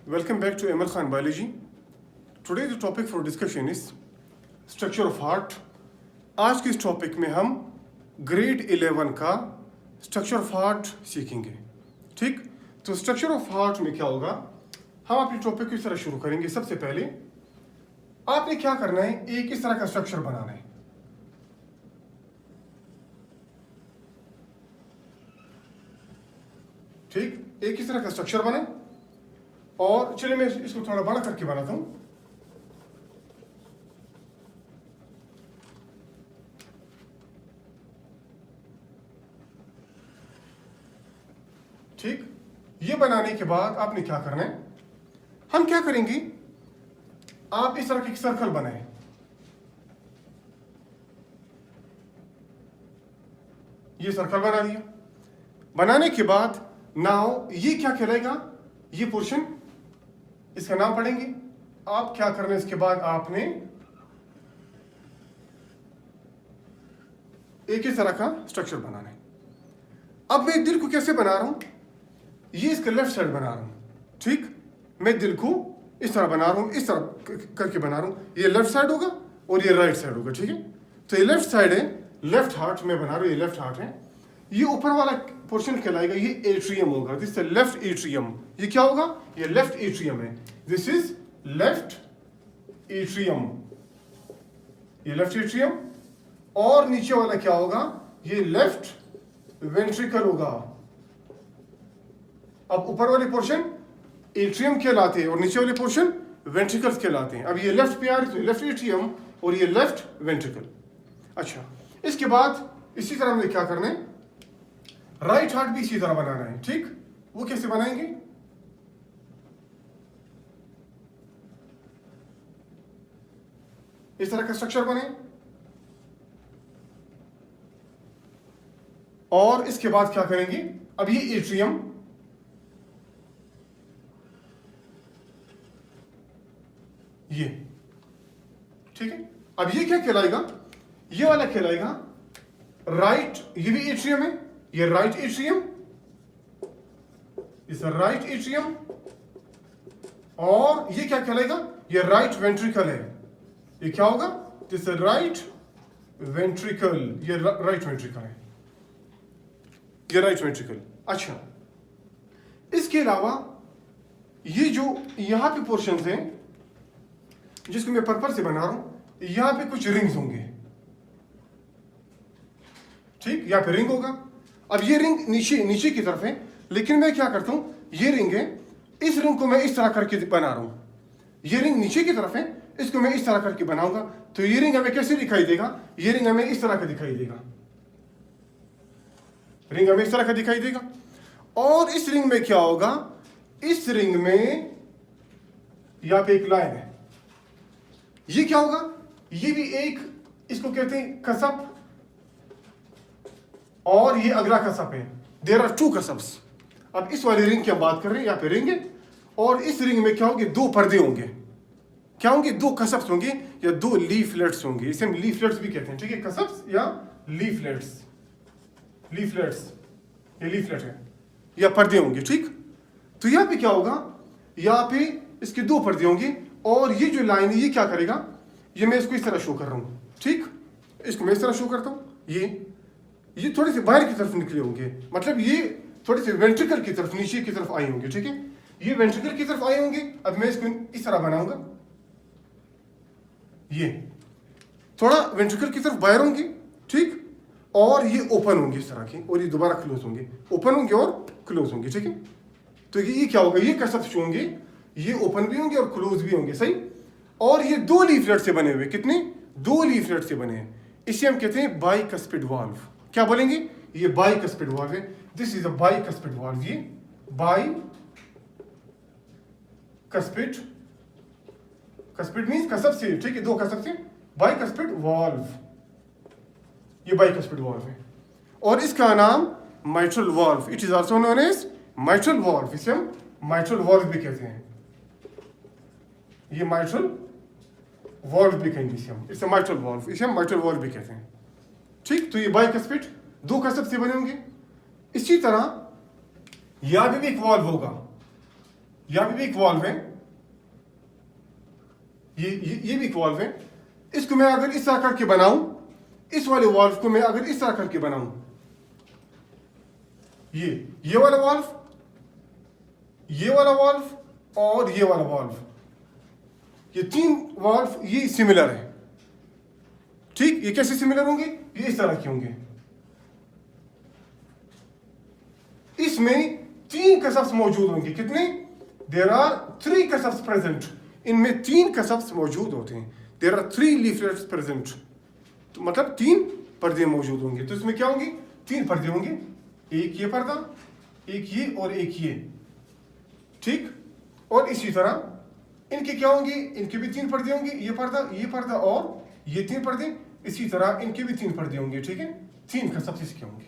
Welcome back to ML Khan Biology. Today the topic for discussion is structure of heart. आज के इस topic में हम grade 11 का स्ट्रक्चर ऑफ हार्ट सीखेंगे. ठीक, तो स्ट्रक्चर ऑफ हार्ट में क्या होगा, हम अपने टॉपिक को इस तरह शुरू करेंगे. सबसे पहले आपने क्या करना है, एक इस तरह का स्ट्रक्चर बनाना है. ठीक, एक इस तरह का स्ट्रक्चर बने. और चलिए मैं इसको थोड़ा बड़ा करके बनाता हूं. ठीक, ये बनाने के बाद आपने क्या करना है, हम क्या करेंगे, आप इस तरह की एक सर्कल बनाएं. ये सर्कल बना दिया. बनाने के बाद नाउ ये क्या कहलाएगा, ये पोर्शन, इसका नाम पढ़ेंगे. आप क्या करना है, इसके बाद आपने एक इस तरह का स्ट्रक्चर बनाना है. अब मैं दिल को कैसे बना रहा हूं, ये इसका लेफ्ट साइड बना रहा हूं. ठीक, मैं दिल को इस तरह बना रहा हूं, इस तरह करके बना रहा हूं. ये लेफ्ट साइड होगा और ये राइट साइड होगा. ठीक है, तो ये लेफ्ट साइड है, लेफ्ट हार्ट में बना रहा हूं, ये लेफ्ट हार्ट है. ये ऊपर वाला पोर्शन कहलाएगा, ये एट्रियम होगा. This is left atrium. ये क्या होगा, ये लेफ्ट एट्रियम है. दिस इज लेफ्ट एट्रियम, ये लेफ्ट एट्रियम. और नीचे वाला क्या होगा, ये लेफ्ट वेंट्रिकल होगा. अब ऊपर वाले पोर्शन एट्रियम कहलाते हैं और नीचे वाले पोर्शन वेंट्रिकल्स कहलाते हैं. अब ये लेफ्ट पे आ रही, तो लेफ्ट एट्रियम और ये लेफ्ट वेंट्रिकल. अच्छा, इसके बाद इसी तरह हमें क्या करना है, राइट हार्ट भी इसी तरह बनाना है. ठीक, वो कैसे बनाएंगे, इस तरह का स्ट्रक्चर बने. और इसके बाद क्या करेंगे, अब ये एट्रियम, ये ठीक है. अब ये क्या कहलाएगा, ये वाला कहलाएगा राइट. ये भी एट्रियम है, ये राइट एट्रियम, इस राइट एट्रियम. और ये क्या कहलाएगा, ये राइट वेंट्रिकल है. ये क्या होगा, दिस राइट वेंट्रिकल. ये राइट वेंट्रिकल है, ये राइट वेंट्रिकल. अच्छा, इसके अलावा ये जो यहां पे पोर्शंस हैं जिसको मैं पर्पल से बना रहा हूं, यहां पे कुछ रिंग्स होंगे. ठीक, यहां पे रिंग होगा. अब ये रिंग नीचे की तरफ है, लेकिन मैं क्या करता हूं, ये रिंग है, इस रिंग को मैं इस तरह करके बना रहा हूं. ये रिंग नीचे की तरफ है, इसको मैं इस तरह करके बनाऊंगा. तो ये रिंग हमें कैसे दिखाई देगा, ये रिंग हमें इस तरह का दिखाई देगा. रिंग हमें इस तरह का दिखाई देगा. और इस रिंग में क्या होगा, इस रिंग में यहां पे एक लाइन है. ये क्या होगा, ये भी एक, इसको कहते हैं कसप, और ये अगला कसप है. There are two cusps. अब इस वाली रिंग की हम बात कर रहे हैं, यहां पे रिंग है, और इस रिंग में क्या होंगे, दो पर्दे होंगे. क्या होंगे, दो कसप्स होंगे या दो लीफलेट्स होंगे. इसे हम लीफलेट्स भी कहते हैं. ठीक है, कसप्स या लीफलेट्स. लीफलेट्स, ये लीफलेट है या पर्दे होंगे. ठीक, तो यहां पे क्या होगा, यहां पे इसके दो पर्दे होंगे. और ये जो लाइन है, ये क्या करेगा, ये मैं इसको इस तरह शो कर रहा हूं. ठीक, इसको मैं इस तरह शो करता हूं. ये थोड़े से बाहर की तरफ निकले होंगे, मतलब ये थोड़े से वेंट्रिकल की तरफ, नीचे की तरफ आए होंगे. ठीक है, ये वेंट्रिकल की तरफ आए होंगे. अब मैं इसको इस तरह बनाऊंगा, ये थोड़ा वेंट्रिकल की तरफ बाहर होंगे. ठीक, और ये ओपन होंगे इस तरह के, और ये दोबारा क्लोज होंगे. ओपन होंगे और क्लोज होंगे. ठीक है, तो ये क्या होगा, ये कसप्स जो होंगे, ये ओपन भी होंगे और क्लोज भी होंगे. सही. और ये दो लीफलेट से बने हुए, कितने, दो लीफलेट से बने हैं. इसे हम कहते हैं बाइकस्पिड वाल्व. क्या बोलेंगे, ये बाइकस्पिड वाल्व है. This is a bicuspid valve. ये बाइकस्पिड, कस्पिड मींस कसप से. ठीक है, दो कसप से, बाइकस्पिड वाल्व. ये बाइकस्पिड वाल्व है. और इसका नाम mitral valve, it is also known as mitral valve. इसे हम माइट्रल वाल्व भी कहते हैं. ये माइट्रल वाल्व भी कहेंगे इसे हम. इट्स अ माइट्रल वाल्व, इसे हम माइट्रल वाल्व भी कहते हैं. ठीक, तो ये बाइकस्पिड दो कसप से बने होंगे. इसी तरह यहां पे भी एक वाल्व होगा. यहाँ पे भी एक वाल्व है, ये भी एक वाल्व है। इसको मैं अगर इस तरह करके बनाऊं, इस वाले वाल्व को मैं अगर इस तरह करके बनाऊं, ये वाला वाल्व, ये वाला वाल्व और ये वाला वाल्व, ये तीन वाल्व ये सिमिलर है, ठीक। ये कैसे सिमिलर होंगे? ये इस तरह के होंगे। इसमें तीन कसब्स मौजूद होंगे। कितने? There are 3 cusps present. इनमें 3 कसब्स मौजूद होते हैं। देयर आर 3 लीफलेट्स प्रेजेंट, तो मतलब 3 पर्दे मौजूद होंगे। तो इसमें क्या होंगे? 3 पर्दे होंगे, एक ये पर्दा, एक ये और एक ये, ठीक। और इसी तरह इनके क्या होंगे? इनके भी 3 पर्दे होंगे, ये पर्दा और ये 3 पर्दे। इसी तरह इनके भी 3 पर्दे होंगे, ठीक है। 3 कसब्स इसके होंगे।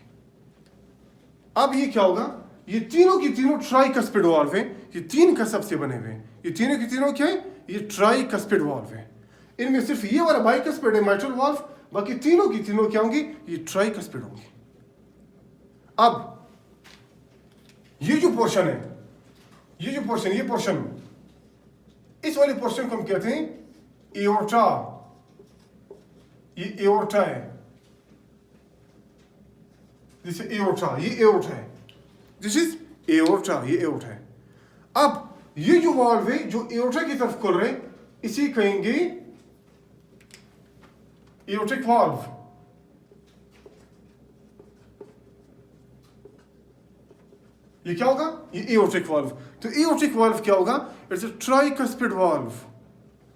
अब ये क्या होगा? ये तीनों की तीनों ट्राइकस्पिड वाल्व है। ये 3 कसब से बने हुए हैं। ये तीनों की तीनों क्या है? ये ट्राइकस्पिड वाल्व है। इनमें सिर्फ ये वाला बाइकस्पिड है माइट्रल वाल्व, बाकी तीनों की तीनों क्या होंगी? ये ट्राइकस्पिड होंगी। अब ये जो पोर्शन है, ये पोर्शन, इस वाले पोर्शन को हम कहते हैं एओर्टा। ये एओर्टा है, जैसे एओर्टा, ये एओर्टा है, दिस इज एओर्टा, ये एओर्टा है। अब ये जो वाल्व है जो एओर्टा की तरफ खुल रहे, इसे कहेंगे एओर्टिक वाल्व। ये क्या होगा? ये एओर्टिक वाल्व। तो एओर्टिक वाल्व क्या होगा? It's a tricuspid valve.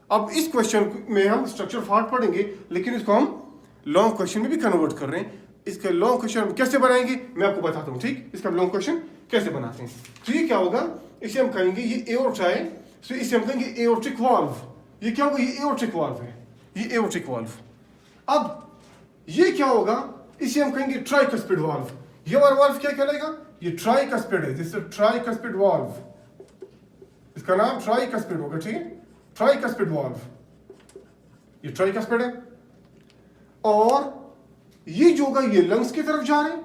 अब इस क्वेश्चन में हम स्ट्रक्चर पार्ट पढ़ेंगे, लेकिन इसको हम लॉन्ग क्वेश्चन में भी कन्वर्ट कर रहे हैं। इसका लॉन्ग क्वेश्चन हम कैसे बनाएंगे मैं आपको बताता हूं, ठीक। इसका लॉन्ग क्वेश्चन कैसे बनाते हैं। तो ये क्या होगा? इसे हम कहेंगे ये एओर्टा है, तो इसे हम कहेंगे एओर्टिक वाल्व। ये क्या होगा? ये एओर्टिक वाल्व है, ये एओर्टिक वाल्व। अब ये क्या होगा? इसे हम कहेंगे ट्राइकस्पिड वाल्व। ये वाला वाल्व क्या कहलाएगा? ये ट्राइकस्पिड है, दिस इज ट्राइकस्पिड वाल्व। इसका नाम ट्राइकस्पिड होगा, ठीक है। ट्राइकस्पिड वाल्व, ये ट्राइकस्पिड है। और ये जो होगा ये लंग्स की तरफ जा रहे हैं,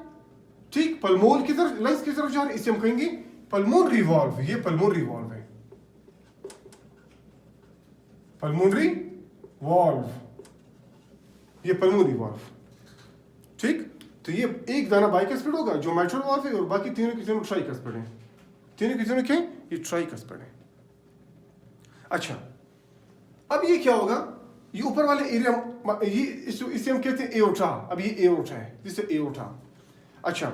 ठीक। पल्मोन की तरफ, लंग्स की तरफ जा रहे हैं, इसे हम कहेंगे पल्मोनरी वाल्व। ये पल्मोनरी वाल्व है, पल्मोनरी वाल्व, ये पल्मोनरी वाल्व, ठीक। तो ये एक दाना बाइकस्पिड होगा जो माइट्रल वाल्व है, और बाकी तीनों की तीनों ट्राइकस्पिड है। तीनों की तीनों क्या है? ये ट्राइकस्पिड है। अच्छा, अब ये क्या होगा? ये ऊपर वाले एरिया, ये इसे हम कहते हैं एओर्टा। अब ये एओर्टा है, जिससे एओर्टा। अच्छा,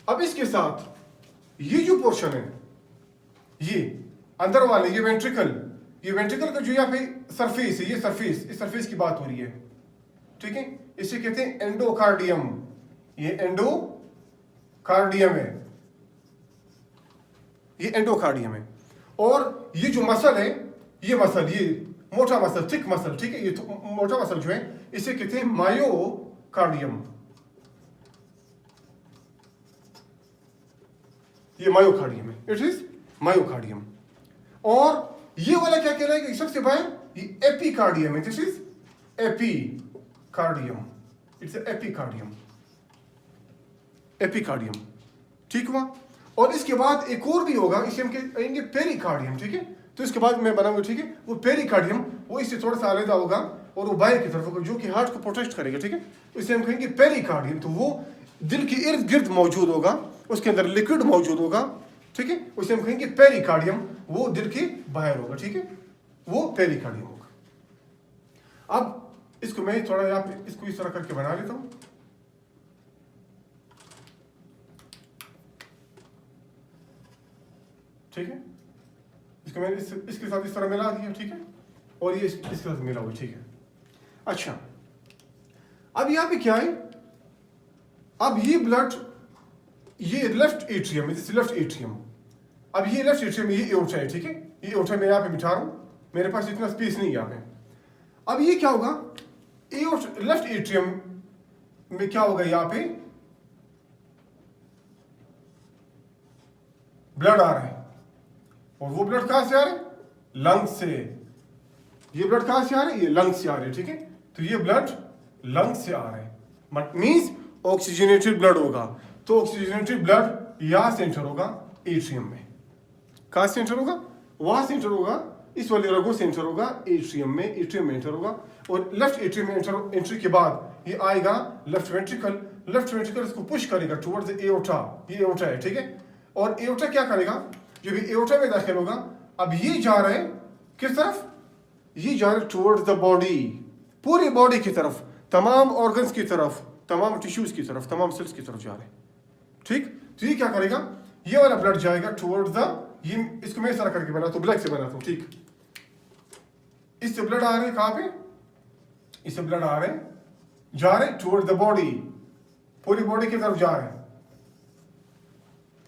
अब इसके साथ ये जो पोर्शन है, ये अंदर वाले, ये वेंट्रिकल, ये वेंट्रिकल का जो यहाँ पे सरफेस है, ये सरफेस, इस सरफेस की बात हो रही है, ठीक है। इसे कहते हैं एंडोकार्डियम। ये एंडोकार्डियम है, ये एंडोकार्डियम है। और ये जो मसल है, ये मसल, ये मोटा मसल, थिक मसल, ठीक है। ये मोटा मसल जो है इसे कहते हैं मायोकार्डियम। ये मायोकार्डियम है, इट इज मायोकार्डियम। और ये वाला क्या कहलाएगा? सबसे बाहर ये एपिकार्डियम है, this is epicardium, it's epicardium, epicardium, ठीक हुआ। और इसके बाद एक और भी होगा, इसे हम कहेंगे पेरिकार्डियम, ठीक है। तो इसके बाद मैं बनाऊंगा, ठीक है। वो पेरिकार्डियम, वो इससे थोड़ा सा अलग होगा और वो बाहर की तरफ होगा, जो कि हार्ट को प्रोटेक्ट करेगा, ठीक है। तो इसे हम कहेंगे पेरिकार्डियम। तो वो दिल के इर्द गिर्द मौजूद होगा, उसके अंदर लिक्विड मौजूद होगा, ठीक है। उसे हम कहेंगे पेरिकार्डियम। वो दिल के बाहर होगा, ठीक है, वो पेरिकार्डियम होगा। अब इसको मैं थोड़ा यहाँ पे इसको इस तरह करके बना लेता हूँ, ठीक है। इसको मैंने इसके साथ इस तरह मिला दिया, ठीक है। और ये इसके साथ मिला हुआ, ठीक है। अच्छा, अब यहाँ पे क्या है? अब ये ब्लड, ये लेफ्ट एट्रियम है, लेफ्ट एट्रियम। अब ये लेफ्ट एट्रियम, ये एओर्टा है, ठीक है। ये एओर्टा मैं यहाँ पे बिठा रहा हूँ, मेरे पास इतना स्पेस नहीं है यहाँ पे। अब ये क्या होगा? लेफ्ट एट्रियम में क्या होगा? यहाँ पे ब्लड आ रहा है, और वो ब्लड कहां से आ रहा है? लंग्स से। ये ब्लड कहां से आ रहा है? ये लंग्स से आ रही है, ठीक है। तो ये ब्लड लंग्स से आ रहा है, मींस ऑक्सीजनेटेड ब्लड होगा। तो ऑक्सीजनेटेड ब्लड यहां से एंटर होगा एट्रियम में। कहाँ से एंटर होगा, वहां से एंटर होगा, इस वाले रगों से एंटर होगा एट्रियम में, एट्रियम में एंटर होगा और लेफ्ट एट्रियम में एंट्री के बाद ये आएगा लेफ्ट वेंट्रिकल, लेफ्ट वेंट्रिकल इसको पुश करेगा टुवर्ड्स एओर्टा, ये एओर्टा है, ठीक है। और एओर्टा क्या करेगा, जब ये एओर्टा में दाखिल होगा, अब ये जा रहा है किस तरफ, ये जा रहा है टुवर्ड्स द बॉडी, पूरी बॉडी की तरफ, तमाम ऑर्गन्स की तरफ, तमाम टिश्यूज की तरफ, तमाम सेल्स की तरफ जा रहे हैं, ठीक। तो ये क्या करेगा, ये वाला ब्लड जाएगा टुवर्ड्स द, ये इसको मैं इस तरह करके बनाता हूँ, ब्लैक से बनाता हूँ, ठीक। इससे ब्लड आ रहे हैं कहाँ पे, इससे ब्लड आ रहे हैं, जा रहे हैं टुवर्ड्स द बॉडी, पूरी बॉडी की तरफ जा रहे हैं,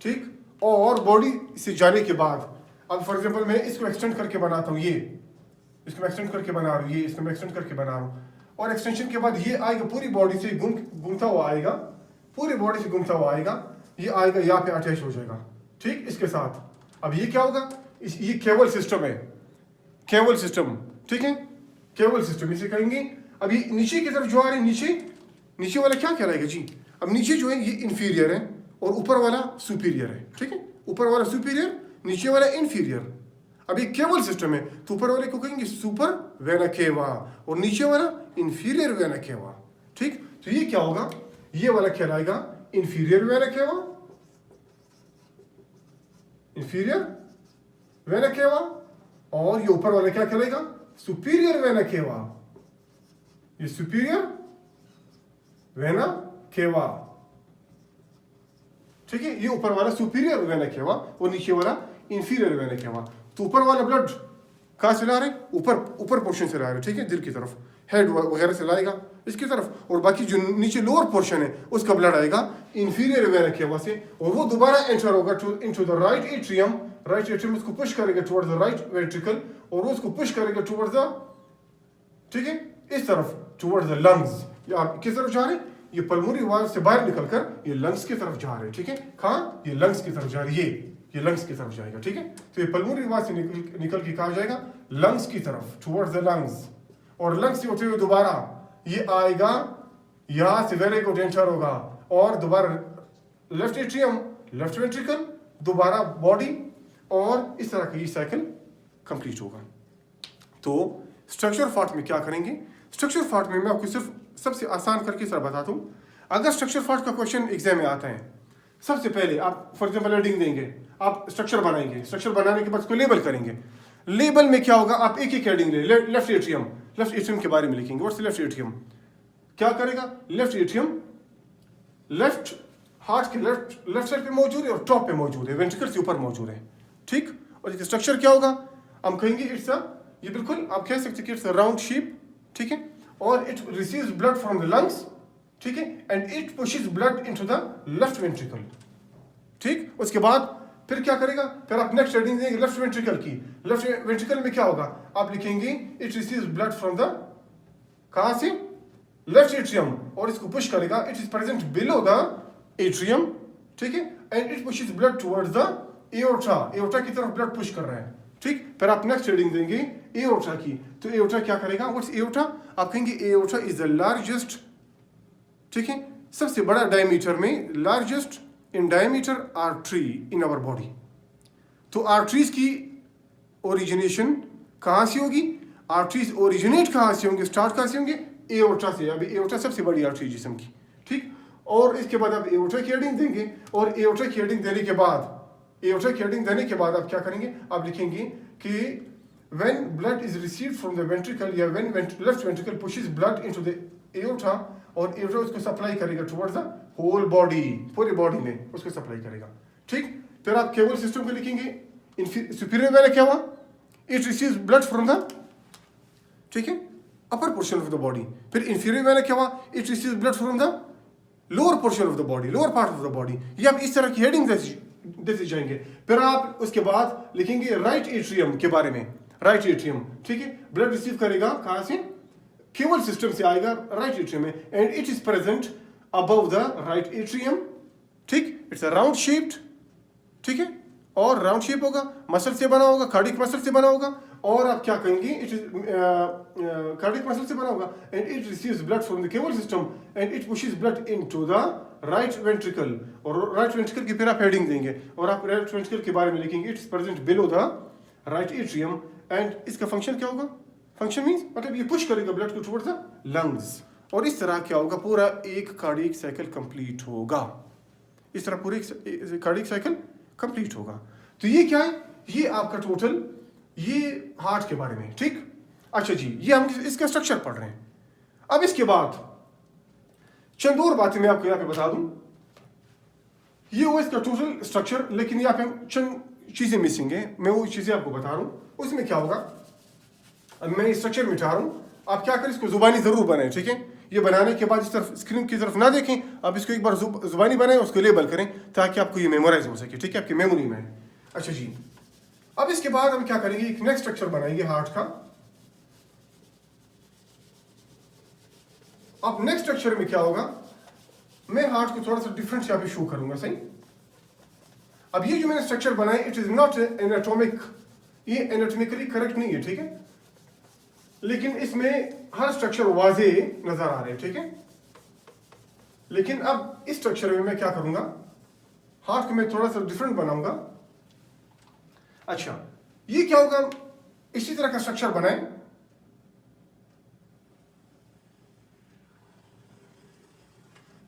ठीक। और बॉडी से जाने के बाद अब फॉर एग्जांपल मैं इसको एक्सटेंड करके बनाता हूँ, ये इसको मैं एक्सटेंड करके बना रहा हूँ, ये इसको मैं एक्सटेंड करके बना रहा हूँ, और एक्सटेंशन के बाद ये आएगा पूरी बॉडी से घूमता हुआ आएगा, पूरी बॉडी से घूमता हुआ आएगा, ये आएगा यहाँ पे अटैच हो जाएगा, ठीक। इसके साथ अब ये क्या होगा, ये केबल सिस्टम है, केबल सिस्टम, ठीक है, केबल सिस्टम इसे कहेंगे। अब ये नीचे की तरफ जो आ रहे हैं, नीचे वाला क्या कहलाएगा जी, अब नीचे जो है ये इंफीरियर है और ऊपर वाला सुपीरियर है, ठीक है, ऊपर वाला सुपीरियर, नीचे वाला इंफीरियर। अब ये केबल सिस्टम है तो ऊपर वाले को कहेंगे सुपर वेना केवा और नीचे वाला इंफीरियर वेना केवा, ठीक। तो ये क्या होगा, ये वाला कहलाएगा इंफीरियर वेना केवा, इंफीरियर वेना केवा, और ये ऊपर वाला क्या कहलाएगा, सुपीरियर वेना केवा, ये सुपीरियर वेना केवा, ठीक है। ये ऊपर वाला सुपीरियर वेना केवा और नीचे वाला इंफीरियर वेना केवा। तो ऊपर वाला ब्लड कहाँ से ला रहे, ऊपर पोर्शन से ला रहे, ठीक है, दिल की तरफ, हेड वगैरह से लाएगा इसकी तरफ, और बाकी जो नीचे लोअर पोर्शन है उसका ब्लड आएगा इंफीरियर वेना केवा से, और वो दोबारा एंटर होगा into the right atrium, right atrium उसको पुश करेगा टुवर्ड्स द राइट वेंट्रिकल, और वो उसको पुश करेगा टुवर्ड्स द, ठीक है, इस तरफ टुवर्ड्स द लंग्स। या आप किस तरफ जा रहे हैं, ये पल्मोनरी वाल्व से बाहर निकलकर ये लंग्स की तरफ जा रहे हैं, ठीक है, कहाँ, ये लंग्स की तरफ जा रही है, ये लंग्स की तरफ जाएगा, ठीक है। तो ये पल्मोनरी वाल्व से निकल के कहाँ जाएगा, लंग्स की तरफ, टुवर्ड्स द लंग्स, और लंग्स से होते हुए दोबारा ये आएगा यहाँ से वेरे को एंटर होगा, और दोबारा लेफ्ट एट्रियम, लेफ्ट वेंट्रिकल, दोबारा बॉडी, और इस तरह का ये साइकिल कंप्लीट होगा। तो स्ट्रक्चर फार्ट में क्या करेंगे, स्ट्रक्चर फार्ट में मैं आपको सिर्फ सबसे आसान करके सर बताता हूँ। अगर स्ट्रक्चर फार्ट का क्वेश्चन एग्जाम में आता है, सबसे पहले आप फॉर एग्जाम्पल हेडिंग देंगे, आप स्ट्रक्चर बनाएंगे, स्ट्रक्चर बनाने के बाद उसको लेबल करेंगे। लेबल में क्या होगा, आप एक एक हेडिंग ले, लेफ्ट एट्रियम के बारे में लिखेंगे, व्हाट्स लेफ्ट एट्रियम, क्या करेगा, लेफ्ट एट्रियम लेफ्ट हार्ट के लेफ्ट साइड पे मौजूद है और टॉप पे मौजूद है, वेंट्रिकल से ऊपर मौजूद है, ठीक। और इसका स्ट्रक्चर क्या होगा, हम कहेंगे इट्स अ, ये बिल्कुल आप कह सकते हैं कि इट्स अ राउंड शेप, ठीक है, और it receives blood from the lungs, ठीक है, and it pushes blood into the left ventricle, ठीक। उसके बाद फिर क्या करेगा, फिर आप नेक्स्ट हेडिंग देंगे लेफ्ट वेंट्रिकल की, लेफ्ट वेंट्रिकल में क्या होगा, आप लिखेंगे it receives blood from the, कहां से, लेफ्ट एट्रियम, और इसको पुश करेगा, it is present below the atrium, ठीक है, and it pushes blood towards the aorta, aorta की तरफ ब्लड पुश कर रहा है, ठीक। फिर आप नेक्स्ट हेडिंग देंगे एओर्टा की, तो एओर्टा क्या करेगा, व्हाट्स एओर्टा, आप कहेंगे एओर्टा इज द लार्जेस्ट, ठीक है, सबसे बड़ा डायमीटर में, largest in diameter artery in our body. तो आर्टरीज की ओरिजिनेशन कहाँ से होगी, आर्टरीज ओरिजिनेट कहाँ से होंगे, स्टार्ट कहाँ से होंगे, एओर्टा से। अभी एओर्टा सबसे बड़ी आर्टरी जिस्म की, ठीक। और इसके बाद आप एओर्टा की हेडिंग देंगे, और एओर्टा की हेडिंग देने के बाद, एओर्टा की हेडिंग देने के बाद आप क्या करेंगे, आप लिखेंगे कि when blood is received from the ventricle या when left ventricle pushes blood into the aorta, और aorta उसको सप्लाई करेगा towards the whole body, पूरी बॉडी में उसको सप्लाई करेगा, ठीक। फिर आप केबल सिस्टम को लिखेंगे, superior vena cava, it receives blood from the, ठीक है, upper portion of the body. फिर inferior vena cava, it receives blood from the lower portion of the body, lower part of the body. ये आप इस तरह की heading देते जाएंगे। फिर आप उसके बाद लिखेंगे राइट एट्रियम के बारे में, राइट एट्रियम, ठीक है, ब्लड रिसीव करेगा कहां से, केबल सिस्टम से आएगा राइट एट्रियम में, and it is present above the right atrium, ठीक। इट्स अ राउंड शेप्ड, ठीक है, और राउंड शेप होगा, मसल से बना होगा, कार्डियक मसल से बना होगा, और आप क्या कहेंगे, इट इज कार्डियक मसल से बना होगा, and it receives blood from the cable system and it pushes blood into the right ventricle, और राइट वेंट्रिकल की फिर आप हेडिंग देंगे और आप राइट वेंट्रिकल के बारे में लिखेंगे it's present below the right atrium. And इसका फंक्शन क्या होगा? फंक्शन मींस मतलब ये पुश करेगा ब्लड को टुवर्ड्स द लंग्स, और इस तरह क्या होगा? पूरा एक कार्डियक साइकिल कंप्लीट होगा। इस तरह पूरे कार्डियक साइकिल कंप्लीट होगा। तो ये क्या है? ये आपका टोटल ये हार्ट के बारे में, ठीक। अच्छा जी, ये हम इसका स्ट्रक्चर पढ़ रहे हैं। अब इसके बाद चंद और बातें मैं आपको यहाँ पे बता दूं। ये वो इसका टोटल स्ट्रक्चर, लेकिन यहाँ पे चंद चीजें मिसिंग है, मैं वो चीजें आपको बता रहा हूँ। उसमें क्या होगा? अब मैं स्ट्रक्चर मिटा रहा हूँ, आप क्या करें, इसको जुबानी जरूर बनाएं, ठीक है। ये बनाने के बाद इस तरफ स्क्रीन की तरफ ना देखें, आप इसको एक बार जुबानी बनाएं, उसको लेबल करें ताकि आपको ये मेमोराइज हो सके, ठीक है, आपकी मेमोरी में। अच्छा जी, अब इसके बाद हम क्या करेंगे, एक नेक्स्ट स्ट्रक्चर बनाएंगे हार्ट का। अब नेक्स्ट स्ट्रक्चर में क्या होगा, मैं हार्ट को थोड़ा सा डिफरेंट यहाँ पे शो करूंगा, सही। अब ये जो मैंने स्ट्रक्चर बनाया, इट इज नॉट एनाटॉमिक, ये एनाटॉमिकली करेक्ट नहीं है, ठीक है, लेकिन इसमें हर स्ट्रक्चर वाजे नजर आ रहे हैं, ठीक है। लेकिन अब इस स्ट्रक्चर में मैं क्या करूंगा, हार्ट को मैं थोड़ा सा डिफरेंट बनाऊंगा। अच्छा, ये क्या होगा, इसी तरह का स्ट्रक्चर बनाएं,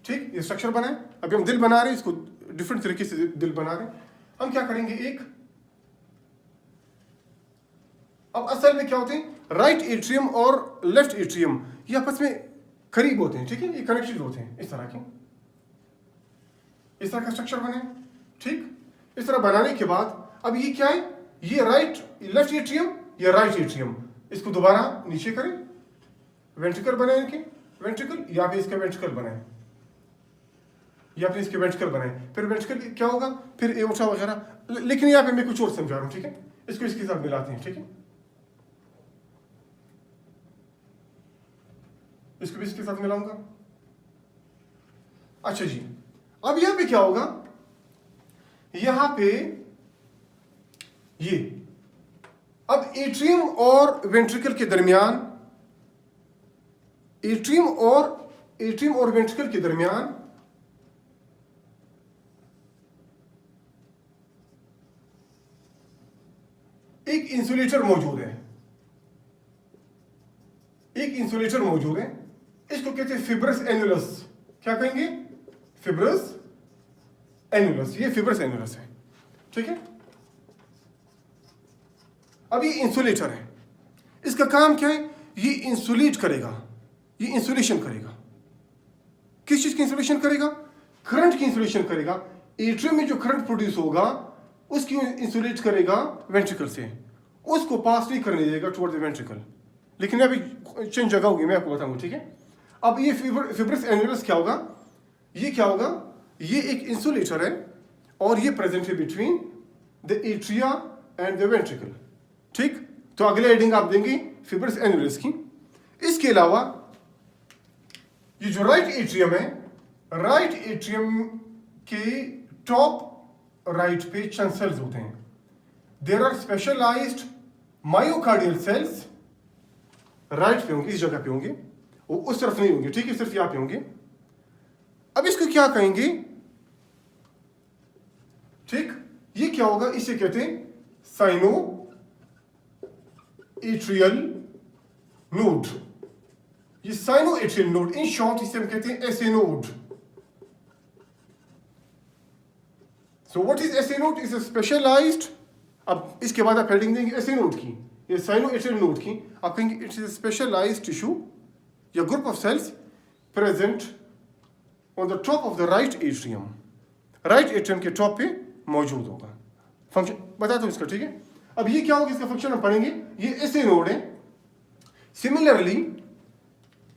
ठीक, ये स्ट्रक्चर बनाएं। अभी हम दिल बना रहे हैं, इसको डिफरेंट तरीके से दिल बना रहे हैं। हम क्या करेंगे, एक, अब असल में क्या होते हैं, राइट एट्रियम और लेफ्ट एट्रियम ये आपस में करीब होते हैं, ठीक है, ये कनेक्टेड होते हैं इस तरह के। इस तरह का स्ट्रक्चर बने, ठीक। इस तरह बनाने के बाद अब ये क्या है, ये लेफ्ट एट्रियम, ये राइट एट्रियम, इसको दोबारा नीचे करें, वेंट्रिकल बनाए इनके, वेंट्रिकल, या फिर इसका वेंट्रिकल बनाए, या फिर इसके वेंट्रिकल बनाए, फिर वेंट्रिकल क्या होगा, फिर एओर्टा वगैरह। लेकिन यहाँ पे मैं कुछ और समझा रहा हूँ, ठीक है, इसको इसके साथ मिलाते हैं, ठीक है, इसको भी इसके साथ मिलाऊंगा। अच्छा जी, अब यहां पे क्या होगा, यहां पे ये, अब एट्रियम और वेंट्रिकल के दरमियान, एट्रियम और वेंट्रिकल के दरमियान एक इंसुलेटर मौजूद है, एक इंसुलेटर मौजूद है, इसको कहते हैं फिब्रस एनुलस। क्या कहेंगे, फिब्रस एनुलस, ये फिब्रस एनुलस है, ठीक है। अब ये इंसुलेटर है, इसका काम क्या है, ये इंसुलेट करेगा, ये इंसुलेशन करेगा। किस चीज की इंसुलेशन करेगा, करंट की इंसुलेशन करेगा। एट्रियम में जो करंट प्रोड्यूस होगा उसकी इंसुलेट करेगा वेंट्रिकल से, उसको पास नहीं करने देगा टुवर्ड द वेंट्रिकल। लेकिन अभी चेंज जगह होगी, मैं आपको बताऊंगा, ठीक है। अब ये फिब्रस एनुलस क्या होगा, ये क्या होगा, ये एक इंसुलेटर है और ये प्रेजेंट है between the atria and the ventricle, ठीक। तो अगले हेडिंग आप देंगे फिब्रस एनुलस की। इसके अलावा ये जो राइट एट्रियम है, राइट एट्रियम के टॉप राइट पे चंद सेल्स होते हैं। There are specialised myocardial cells, right पे होंगे, इस जगह पे होंगे, वो उस तरफ नहीं होंगे, ठीक है, सिर्फ यहां पे होंगे। अब इसको क्या कहेंगे, ठीक, ये क्या होगा, इसे कहते हैं साइनो एट्रियल नोड, ये sino atrial node, in short इसे हम कहते हैं SA node. So what is SA node, is specialised, अब इसके बाद आप हेडिंग देंगे एसए नोड की, ये साइनो एट्रियल नोड की, आप कहेंगे इट्स इज स्पेशलाइज्ड टिश्यू या group of cells present on the top of the right atrium, right atrium के टॉप पे मौजूद होगा। फंक्शन बताता हूं इसका, ठीक है। अब ये क्या होगा, इसका फंक्शन हम पढ़ेंगे, ये एसए नोड है। सिमिलरली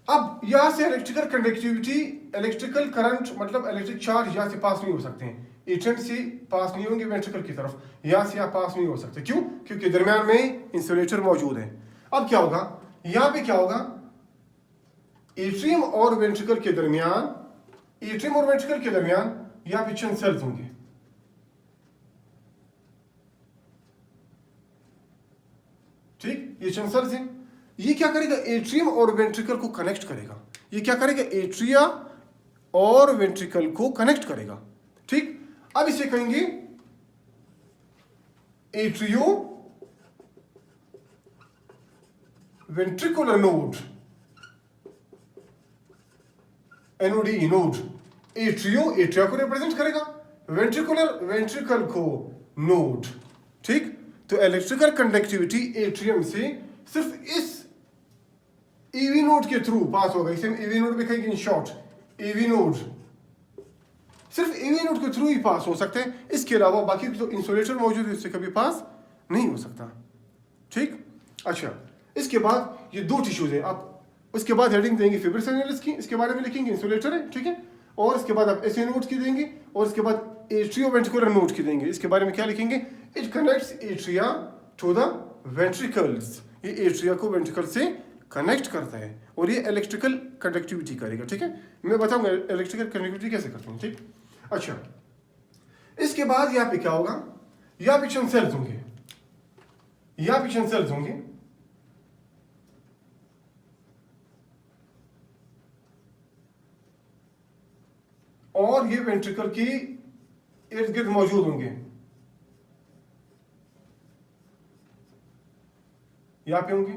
अब यहां से इलेक्ट्रिकल कंडक्टिविटी, इलेक्ट्रिकल करंट मतलब इलेक्ट्रिक चार्ज यहां से पास नहीं हो सकते हैं, एट्रियम से पास नहीं होंगे वेंट्रिकल की तरफ, यहां से आप पास नहीं हो सकते, क्यों, क्योंकि दरमियान में इंसुलेटर मौजूद है। अब क्या होगा, यहां पे क्या होगा, एट्रियम और वेंट्रिकल के दरमियान, एट्रियम और वेंट्रिकल के दरमियान यहां पे चंद सेल्स होंगे, ठीक, ये चंद सेल्स हैं। ये क्या करेगा, एट्रियम और वेंट्रिकल को कनेक्ट करेगा। ये क्या करेगा, एट्रिया और वेंट्रिकल को कनेक्ट करेगा। ठीक, अब इसे कहेंगे atrio ventricular node, NOD node. Atrio atria को रिप्रेजेंट करेगा, वेंट्रिकुलर वेंट्रिकल को, नोड। ठीक, तो इलेक्ट्रिकल कंडक्टिविटी एट्रियम से सिर्फ इस ईवी नोड के थ्रू पास होगा। इसे हम ईवी नोड भी कहेंगे इन शॉर्ट, ईवी नोड। सिर्फ ईवी नोड के थ्रू ही पास हो सकते हैं, इसके अलावा बाकी जो इंसुलेटर मौजूद है उससे कभी पास नहीं हो सकता। ठीक, अच्छा, इसके बाद ये दो टिश्यूज है। आप उसके बाद हेडिंग देंगे फिब्रिस एनालिस की, इसके बारे में लिखेंगे इंसुलेटर है। ठीक है, और इसके बाद आप एसए नोड की देंगे, और इसके बाद एट्रियो वेंट्रिकुलर नोड की देंगे। इसके बारे में क्या लिखेंगे? It connects atria to the ventricles. ये एट्रिया को वेंट्रिकल से कनेक्ट करता है और ये इलेक्ट्रिकल कंडक्टिविटी करेगा। ठीक है, मैं बताऊंगा इलेक्ट्रिकल कंडक्टिविटी कैसे करते हैं। ठीक, अच्छा, इसके बाद यहाँ पे क्या होगा? यहाँ पे पिक्शन सेल्स होंगे, यहाँ पे पिक्शन सेल्स होंगे, और ये वेंट्रिकल की इर्द गिर्द मौजूद होंगे। यहां पे होंगे,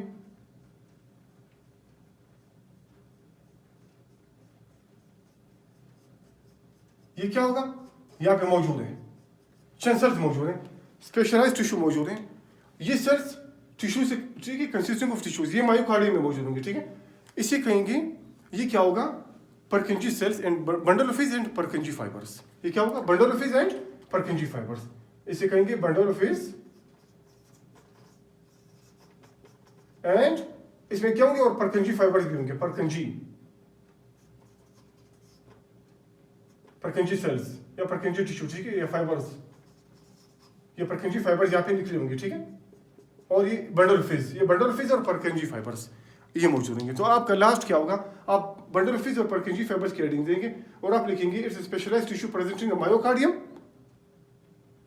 ये क्या होगा? यहां पे मौजूद है चंद सेल्स मौजूद है, स्पेशलाइज्ड टिश्यू मौजूद है। ये सेल्स टिश्यू से, ठीक है, कंसिस्टिंग ऑफ टिश्यूज, ये मायोकार्डियम में मौजूद होंगे। ठीक है, इसे कहेंगे, ये क्या होगा? Purkinje cells and bundle of his and Purkinje fibers। ये क्या होगा? bundle of his and Purkinje fibers। इसे कहेंगे bundle of his and इसमें क्या होंगे? और Purkinje fibers भी होंगे। Purkinje cells या Purkinje tissue, ठीक है, या fibers, ये Purkinje fibers यहाँ पे निकले होंगे। ठीक है, और ये bundle of his, ये bundle of his और Purkinje fibers ये मौजूद होंगे। तो आपका लास्ट क्या होगा? आप बंडल ऑफ फिश और Purkinje फाइबर्स की हेडिंग देंगे और आप लिखेंगे it's specialised tissue present in myocardium,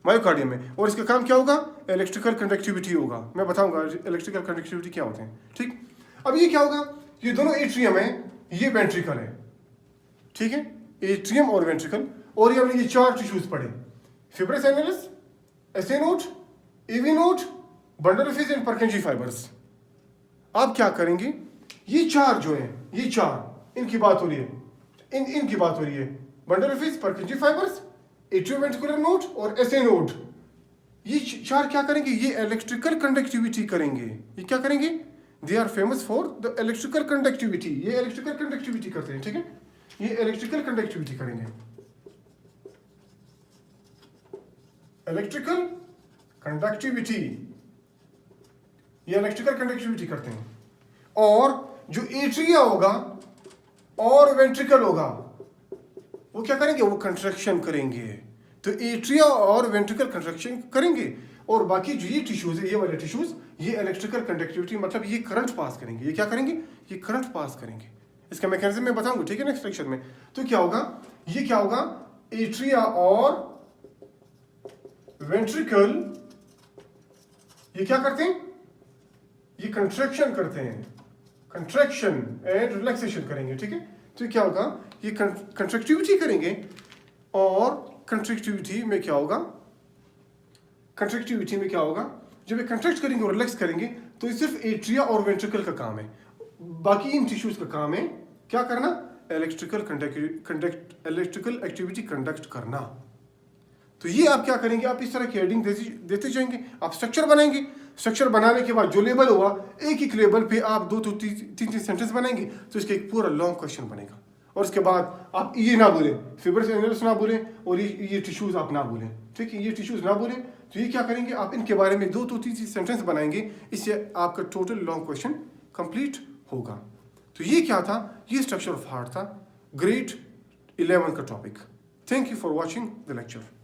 myocardium में। और इसका काम क्या होगा? इलेक्ट्रिकल कंडक्टिविटी होगा। मैं बताऊंगा इलेक्ट्रिकल कंडक्टिविटी क्या होते हैं। ठीक, अब ये क्या होगा? ये दोनों एट्रियम है, ये वेंट्रिकल है। ठीक है, एट्रियम और वेंट्रिकल, और ये हमने ये चार टिश्यूज पढ़े, फिब्रिस एनालिस, SA node, AV node, bundle of His and Purkinje fibres. आप क्या करेंगे? ये चार जो है, ये चार, इनकी बात हो रही है, इनकी बात हो रही है, bundle of fish, Purkinje fibres, atrioventricular node और एसए नोड। ये चार क्या करेंगे? ये इलेक्ट्रिकल कंडक्टिविटी करेंगे। ये क्या करेंगे? They are famous for the electrical conductivity. ये इलेक्ट्रिकल कंडक्टिविटी करते हैं। ठीक है, ये इलेक्ट्रिकल कंडक्टिविटी करेंगे, इलेक्ट्रिकल कंडक्टिविटी, ये इलेक्ट्रिकल कंडक्टिविटी करते हैं। और जो एट्रिया होगा और वेंट्रिकल होगा, वो क्या करेंगे? वो कंट्रैक्शन करेंगे। तो एट्रिया और वेंट्रिकल कंट्रैक्शन करेंगे, और बाकी जो ये टिश्यूज है, ये वाले टिश्यूज, ये इलेक्ट्रिकल कंडक्टिविटी, मतलब ये करंट पास करेंगे। ये क्या करेंगे? ये करंट पास करेंगे। इसका मैकेनिज्म मैं बताऊंगा, ठीक है, नेक्स्ट लेक्चर में। तो क्या होगा? ये क्या होगा? एट्रिया और वेंट्रिकल ये क्या करते हैं? ये कंट्रैक्शन करते हैं, कंट्रैक्शन एंड रिलैक्सेशन करेंगे। ठीक है, तो क्या होगा? ये कंट्रैक्टिविटी करेंगे, और कंट्रैक्टिविटी में क्या होगा? कंट्रैक्टिविटी में क्या होगा? जब ये कंट्रैक्ट करेंगे और रिलैक्स करेंगे, तो ये सिर्फ एट्रिया और वेंट्रिकल का काम है। बाकी इन टिश्यूज का काम है क्या करना? इलेक्ट्रिकल एक्टिविटी कंडक्ट करना। तो ये आप क्या करेंगे? आप इस तरह की हेडिंग देते जाएंगे, आप स्ट्रक्चर बनाएंगे। स्ट्रक्चर बनाने के बाद जो लेबल होगा, एक एक लेबल पे आप दो तो तीन सेंटेंस बनाएंगे, तो इसका एक पूरा लॉन्ग क्वेश्चन बनेगा। और उसके बाद आप ये ना बोलें, फिब्रिस एनालिस ना बोलें, और ये टिश्यूज आप ना बोलें। ठीक है, ये टिश्यूज ना बोलें, तो ये क्या करेंगे? आप इनके बारे में दो तो तीन सेंटेंस बनाएंगे, इससे आपका टोटल लॉन्ग क्वेश्चन कंप्लीट होगा। तो ये क्या था? ये स्ट्रक्चर ऑफ हार्ट था, ग्रेड 11 का topic. Thank you for watching the lecture.